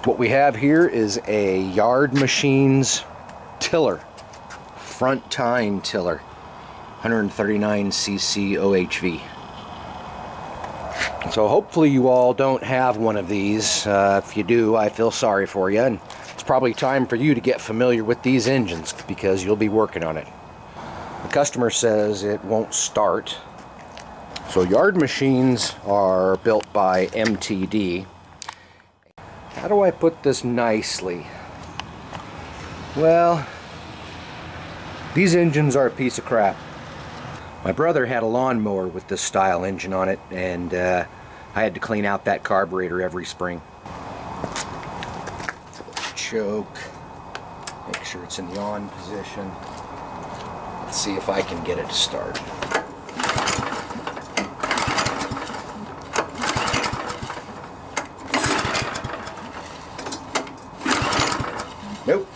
What we have here is a Yard Machines tiller, front tine tiller, 139cc OHV. So hopefully you all don't have one of these. If you do, I feel sorry for you, and it's probably time for you to get familiar with these engines because you'll be working on it. The customer says it won't start. So Yard Machines are built by MTD. How do I put this nicely? Well, these engines are a piece of crap. My brother had a lawnmower with this style engine on it, and I had to clean out that carburetor every spring. Choke, make sure it's in the on position. Let's see if I can get it to start. Nope.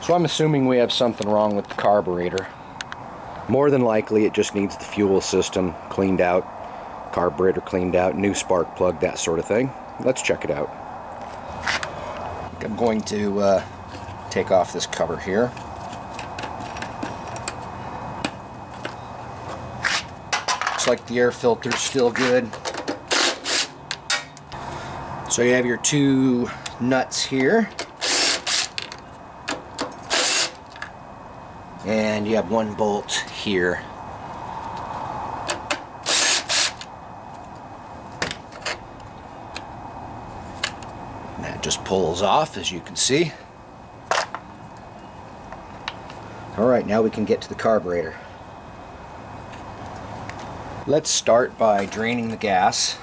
So I'm assuming we have something wrong with the carburetor. More than likely it just needs the fuel system cleaned out, carburetor cleaned out, new spark plug, that sort of thing. Let's check it out. I'm going to take off this cover here. Looks like the air filter's still good. So you have your two nuts here, and you have one bolt here. And that just pulls off, as you can see. Alright, now we can get to the carburetor. Let's start by draining the gas.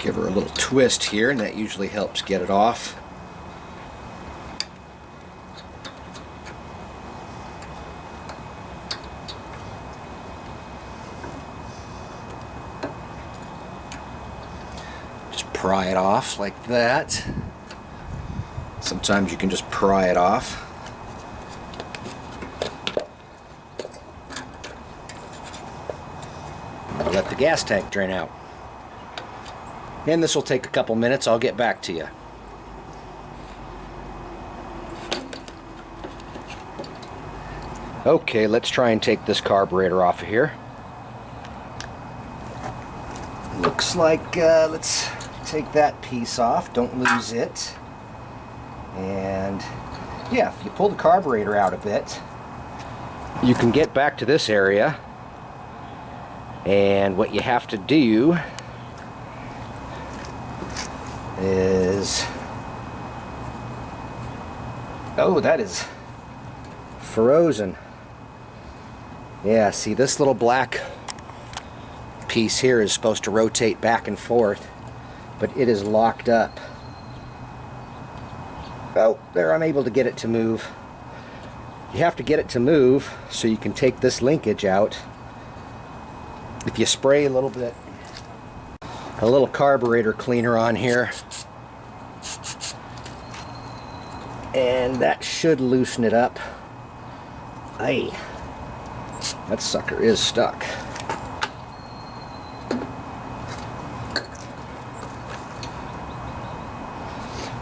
Give her a little twist here, and that usually helps get it off. Just pry it off like that. Sometimes you can just pry it off. Let the gas tank drain out. And this will take a couple minutes. I'll get back to you. Okay, let's try and take this carburetor off of here. Looks like, let's take that piece off. Don't lose it. And yeah, if you pull the carburetor out a bit, you can get back to this area. And what you have to do is, oh, that is frozen. Yeah, see, this little black piece here is supposed to rotate back and forth, but it is locked up. Oh, there, I'm able to get it to move. You have to get it to move so you can take this linkage out. If you spray a little carburetor cleaner on here, and that should loosen it up. Aye, that sucker is stuck.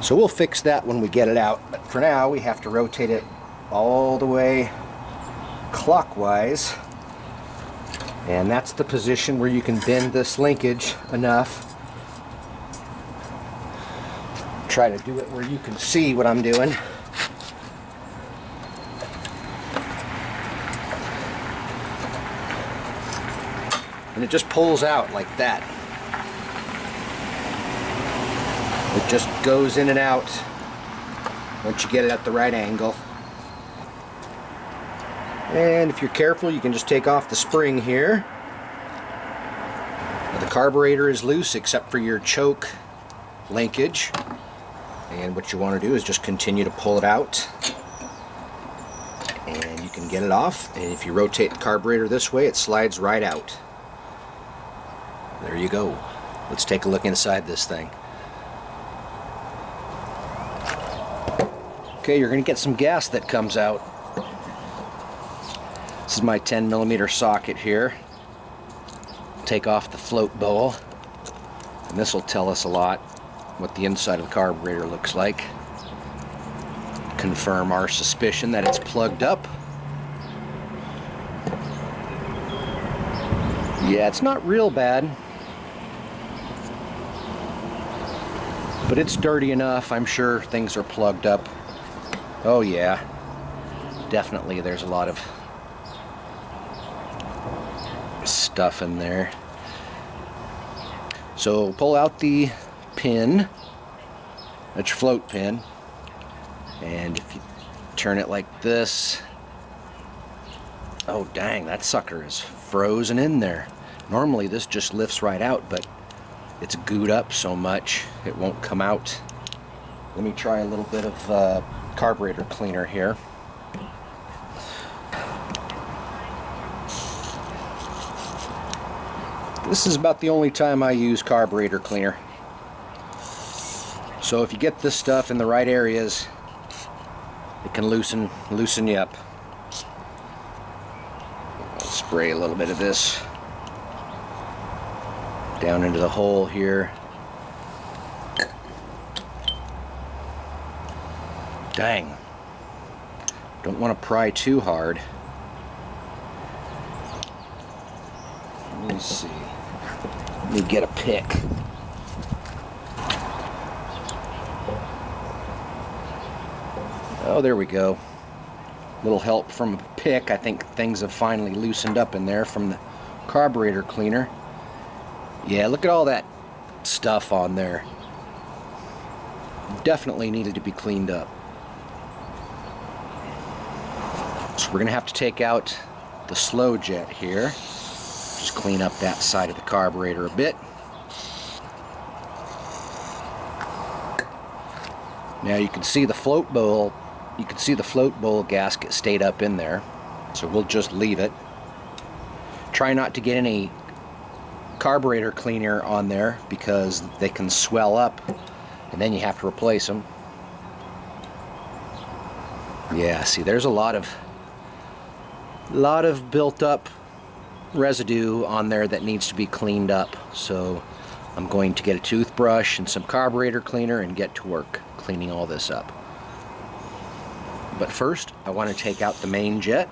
So we'll fix that when we get it out, but for now we have to rotate it all the way clockwise. And that's the position where you can bend this linkage enough. Try to do it where you can see what I'm doing. And it just pulls out like that. It just goes in and out once you get it at the right angle. And if you're careful, you can just take off the spring here. Now, the carburetor is loose except for your choke linkage. And what you want to do is just continue to pull it out. And you can get it off. And if you rotate the carburetor this way, it slides right out. There you go. Let's take a look inside this thing. Okay, you're going to get some gas that comes out. This is my 10mm socket here. take off the float bowl, and this will tell us a lot what the inside of the carburetor looks like. Confirm our suspicion that it's plugged up. Yeah, it's not real bad, but it's dirty enough. I'm sure things are plugged up. Oh yeah, definitely there's a lot of stuff in there. So pull out the pin, that's your float pin, and if you turn it like this, oh dang, that sucker is frozen in there. Normally this just lifts right out, but it's gooed up so much it won't come out. Let me try a little bit of carburetor cleaner here. This is about the only time I use carburetor cleaner. So if you get this stuff in the right areas, it can loosen you up. I'll spray a little bit of this down into the hole here. Dang. Don't want to pry too hard. Let me see. Let me get a pick. Oh, there we go. Little help from a pick. I think things have finally loosened up in there from the carburetor cleaner. Yeah, look at all that stuff on there. Definitely needed to be cleaned up. So we're gonna have to take out the slow jet here. Just clean up that side of the carburetor a bit. Now you can see the float bowl. You can see the float bowl gasket stayed up in there, so we'll just leave it. Try not to get any carburetor cleaner on there because they can swell up, and then you have to replace them. Yeah, see, there's a lot of built up residue on there that needs to be cleaned up. So I'm going to get a toothbrush and some carburetor cleaner and get to work cleaning all this up. But first I want to take out the main jet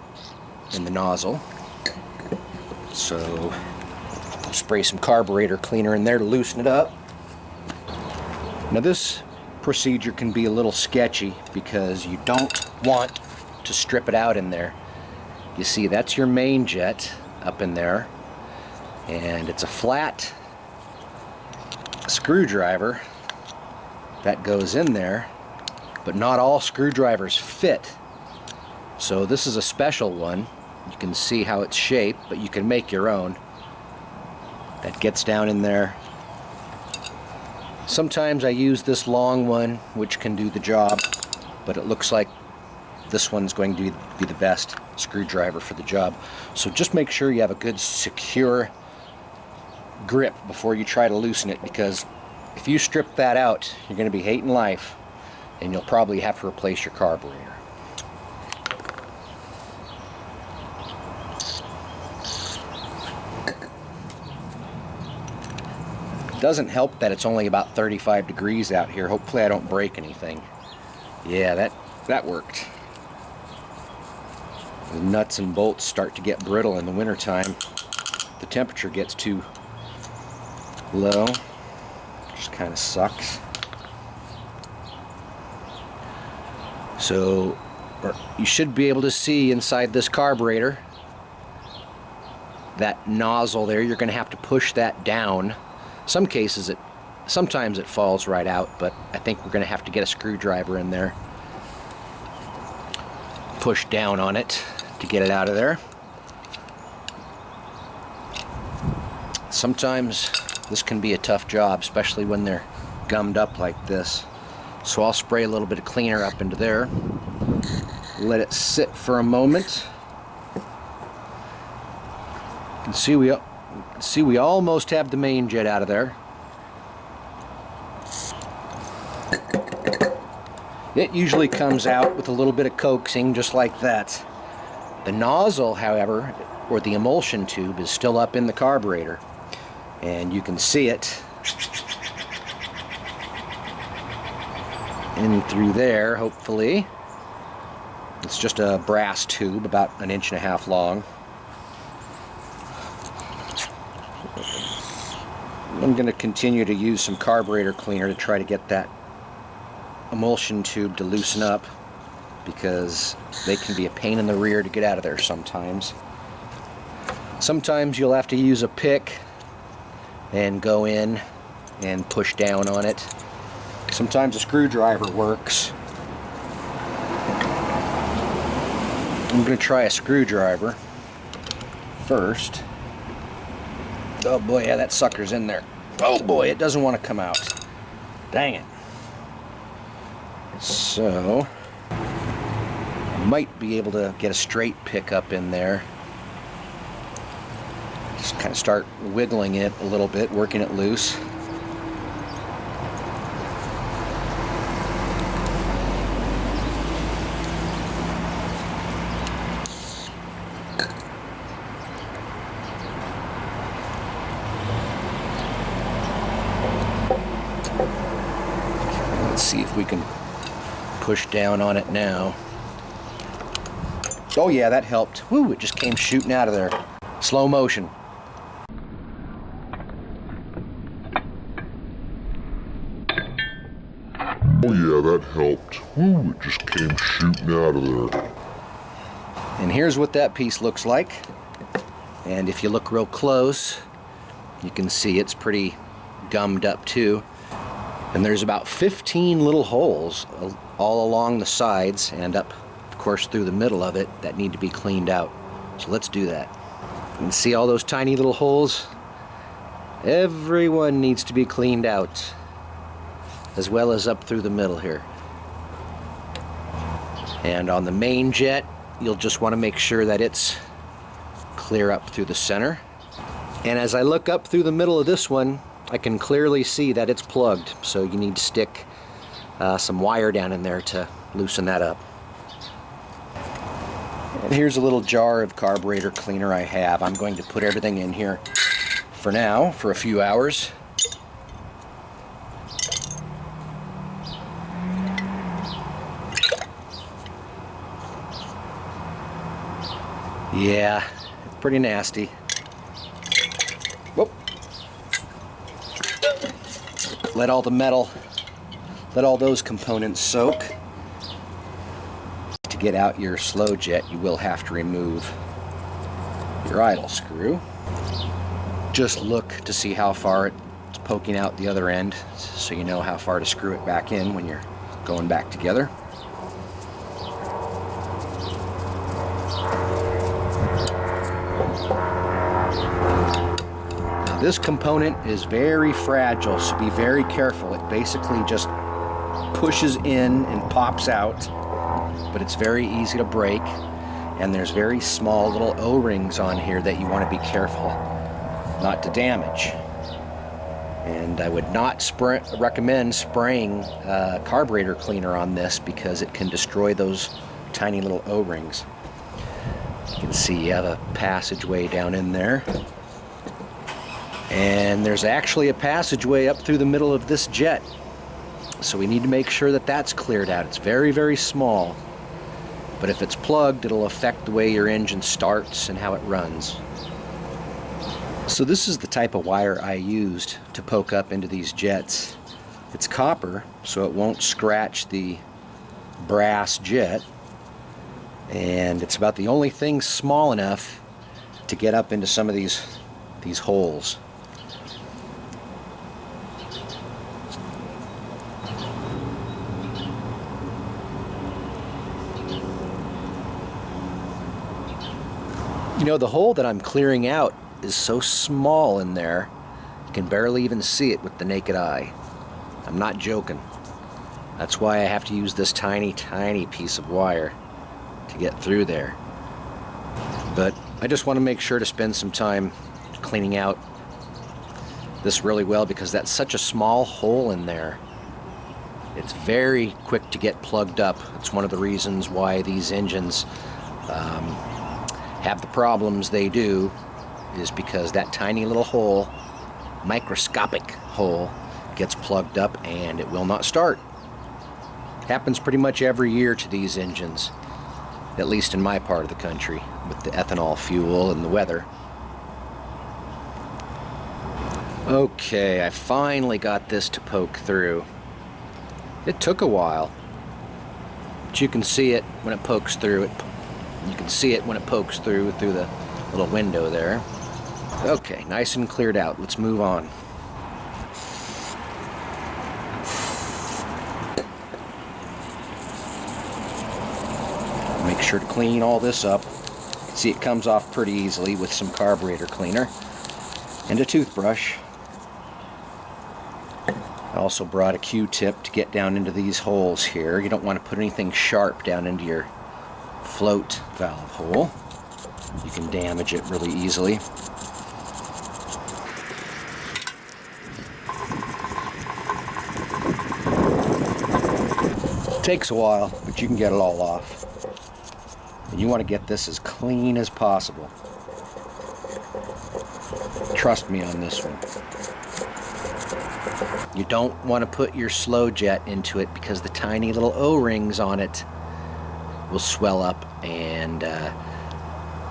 and the nozzle. So spray some carburetor cleaner in there to loosen it up. Now this procedure can be a little sketchy because you don't want to strip it out in there. You see, that's your main jet up in there, and it's a flat screwdriver that goes in there, but not all screwdrivers fit. So this is a special one. You can see how it's shaped, but you can make your own. That gets down in there. Sometimes I use this long one, which can do the job, but it looks like this one's going to be the best screwdriver for the job. So just make sure you have a good secure grip before you try to loosen it, because if you strip that out, you're going to be hating life, and you'll probably have to replace your carburetor. It doesn't help that it's only about 35 degrees out here. Hopefully I don't break anything. Yeah, that worked. The nuts and bolts start to get brittle in the wintertime. The temperature gets too low. Just kind of sucks. So you should be able to see inside this carburetor, that nozzle there, you're going to have to push that down. Sometimes it falls right out, but I think we're going to have to get a screwdriver in there, push down on it to get it out of there. Sometimes this can be a tough job, especially when they're gummed up like this. So I'll spray a little bit of cleaner up into there, let it sit for a moment. You can see we almost have the main jet out of there. It usually comes out with a little bit of coaxing, just like that. The nozzle, however, or the emulsion tube, is still up in the carburetor. and you can see it in through there, hopefully. It's just a brass tube about 1.5 inches long. I'm going to continue to use some carburetor cleaner to try to get that emulsion tube to loosen up, because they can be a pain in the rear to get out of there sometimes. Sometimes you'll have to use a pick and go in and push down on it. Sometimes a screwdriver works. I'm going to try a screwdriver first. Oh boy, yeah, that sucker's in there. Oh boy, it doesn't want to come out. Dang it. So, I might be able to get a straight pick up in there. Just kind of start wiggling it a little bit, working it loose. See if we can push down on it now. Oh yeah, that helped. Woo, it just came shooting out of there. Slow motion. Oh yeah, that helped. Woo, it just came shooting out of there. And here's what that piece looks like. And if you look real close, you can see it's pretty gummed up too. And there's about 15 little holes all along the sides and up, of course, through the middle of it that need to be cleaned out. So let's do that. You can see all those tiny little holes? Everyone needs to be cleaned out, as well as up through the middle here. And on the main jet, you'll just want to make sure that it's clear up through the center. And as I look up through the middle of this one, I can clearly see that it's plugged, so you need to stick some wire down in there to loosen that up. And here's a little jar of carburetor cleaner I have. I'm going to put everything in here for now, for a few hours. Yeah, it's pretty nasty. Whoop. Let all the metal, let all those components soak. To get out your slow jet, you will have to remove your idle screw. Just look to see how far it's poking out the other end, so you know how far to screw it back in when you're going back together. This component is very fragile, so be very careful. It basically just pushes in and pops out, but it's very easy to break, and there's very small little O-rings on here that you want to be careful not to damage. And I would not recommend spraying carburetor cleaner on this, because it can destroy those tiny little O-rings. You can see you have a passageway down in there. And there's actually a passageway up through the middle of this jet. So we need to make sure that that's cleared out. It's very, very small. But if it's plugged, it'll affect the way your engine starts and how it runs. So this is the type of wire I used to poke up into these jets. It's copper, so it won't scratch the brass jet. And it's about the only thing small enough to get up into some of these holes. You know, the hole that I'm clearing out is so small in there, you can barely even see it with the naked eye. I'm not joking. That's why I have to use this tiny, tiny piece of wire to get through there. But I just want to make sure to spend some time cleaning out this really well, because that's such a small hole in there. It's very quick to get plugged up. It's one of the reasons why these engines have the problems they do, is because that tiny little hole microscopic hole gets plugged up and it will not start. Happens pretty much every year to these engines, at least in my part of the country, with the ethanol fuel and the weather. Okay, I finally got this to poke through. It took a while, but you can see it when it pokes through. You can see it when it pokes through the little window there. Okay, nice and cleared out. Let's move on. Make sure to clean all this up. See, it comes off pretty easily with some carburetor cleaner and a toothbrush. I also brought a Q-tip to get down into these holes here. You don't want to put anything sharp down into your float valve hole. You can damage it really easily. It takes a while, but you can get it all off. And you want to get this as clean as possible. Trust me on this one. You don't want to put your slow jet into it because the tiny little O-rings on it will swell up and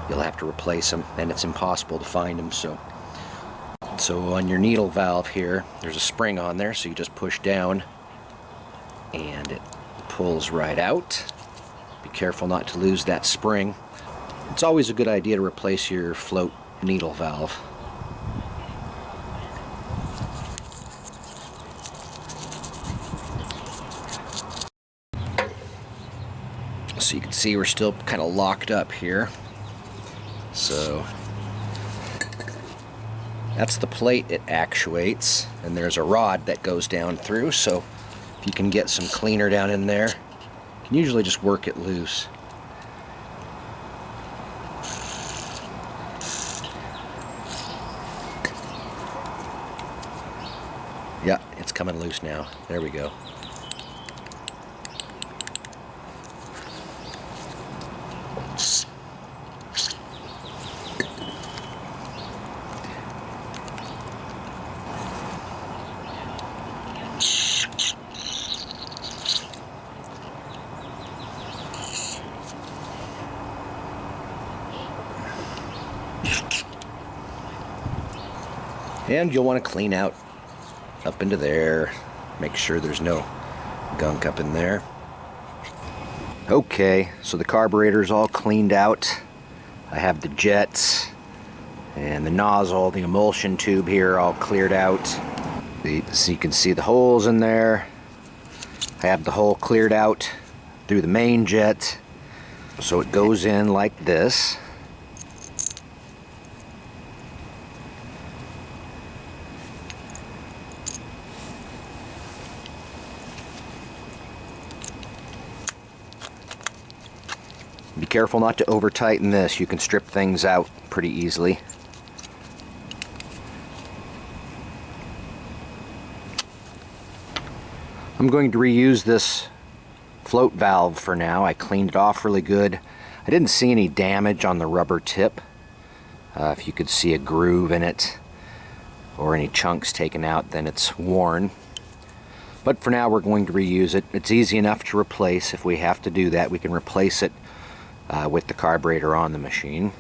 you'll have to replace them, and it's impossible to find them. So on your needle valve here, there's a spring on there, so you just push down and it pulls right out. Be careful not to lose that spring. It's always a good idea to replace your float needle valve. So you can see we're still kind of locked up here. So that's the plate it actuates, and there's a rod that goes down through, so if you can get some cleaner down in there, you can usually just work it loose. Yeah, it's coming loose now. There we go. And you'll want to clean out up into there. Make sure there's no gunk up in there. Okay, so the carburetor's all cleaned out. I have the jets and the nozzle, the emulsion tube here all cleared out. So you can see the holes in there. I have the hole cleared out through the main jet. So it goes in like this. Be careful not to over tighten this. You can strip things out pretty easily. I'm going to reuse this float valve for now. I cleaned it off really good. I didn't see any damage on the rubber tip. If you could see a groove in it or any chunks taken out, then it's worn. But for now we're going to reuse it. It's easy enough to replace. If we have to do that, we can replace it with the carburetor on the machine.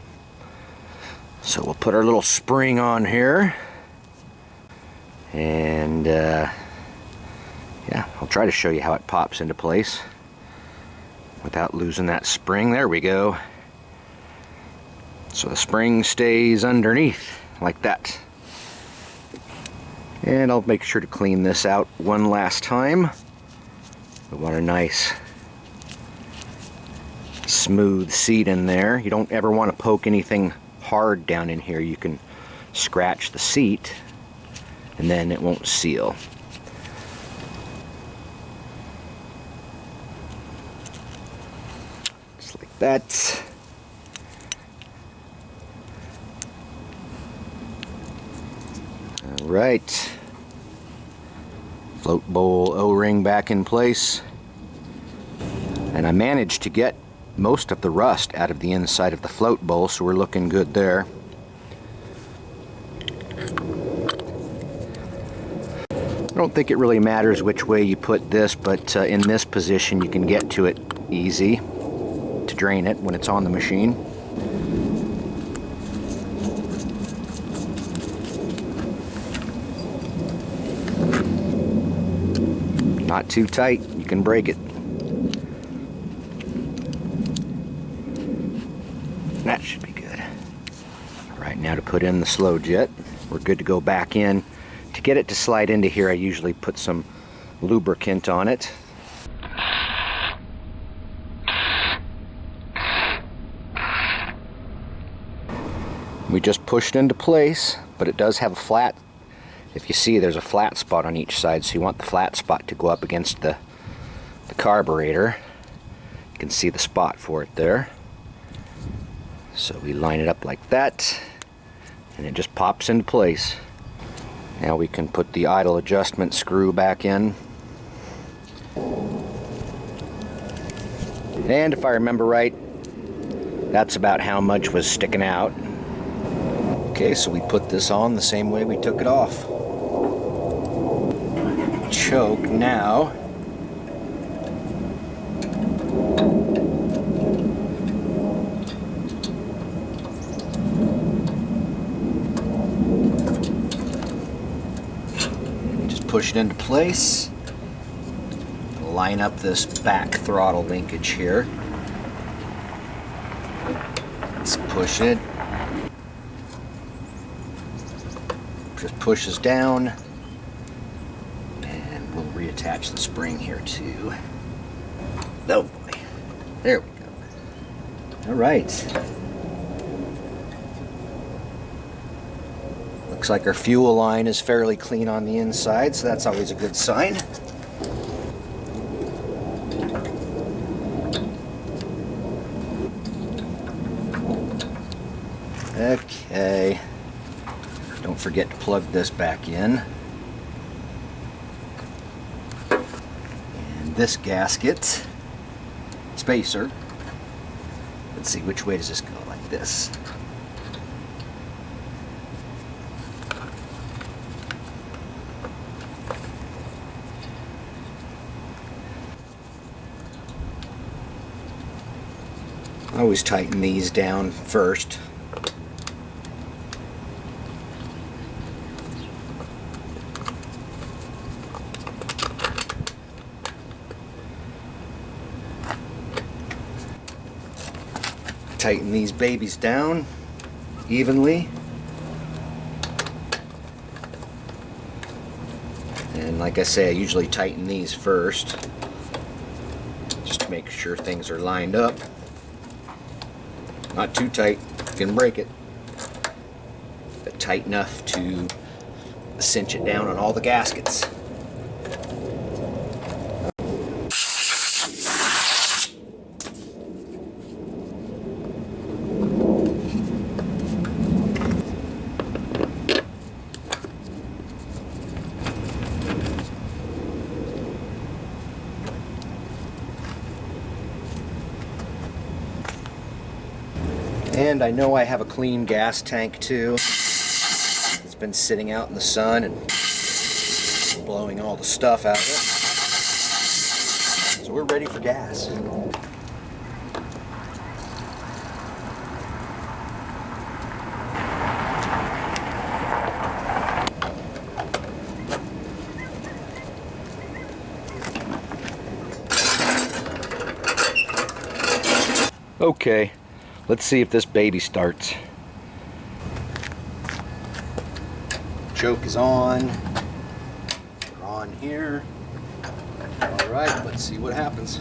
So we'll put our little spring on here, and yeah, I'll try to show you how it pops into place without losing that spring. There we go. So the spring stays underneath like that. And I'll make sure to clean this out one last time. We want a nice smooth seat in there. You don't ever want to poke anything hard down in here. You can scratch the seat and then it won't seal. Just like that. All right. Float bowl O-ring back in place. And I managed to get most of the rust out of the inside of the float bowl, so we're looking good there. don't think it really matters which way you put this, but in this position you can get to it easy to drain it when it's on the machine. Not too tight, you can break it. That should be good. All right, now to put in the slow jet. We're good to go back in. To get it to slide into here, I usually put some lubricant on it. We just pushed into place, but it does have a flat. If you see, there's a flat spot on each side, so you want the flat spot to go up against the carburetor. You can see the spot for it there. So we line it up like that, and it just pops into place. Now we can put the idle adjustment screw back in. And if I remember right, that's about how much was sticking out. Okay, so we put this on the same way we took it off. Choke now. Just push it into place. Line up this back throttle linkage here. Let's push it. Just pushes down, and we'll reattach the spring here too. Oh boy, there we go. All right. Looks like our fuel line is fairly clean on the inside, so that's always a good sign. Okay. Don't forget to plug this back in. And this gasket spacer. Let's see, which way does this go? Like this. I always tighten these down first. Tighten these babies down evenly, and like I say, I usually tighten these first just to make sure things are lined up. Not too tight, you can break it, but tight enough to cinch it down on all the gaskets. And I know I have a clean gas tank too. It's been sitting out in the sun and blowing all the stuff out of it. So we're ready for gas. Okay. Let's see if this baby starts. Choke is on. We're on here. All right, let's see what happens.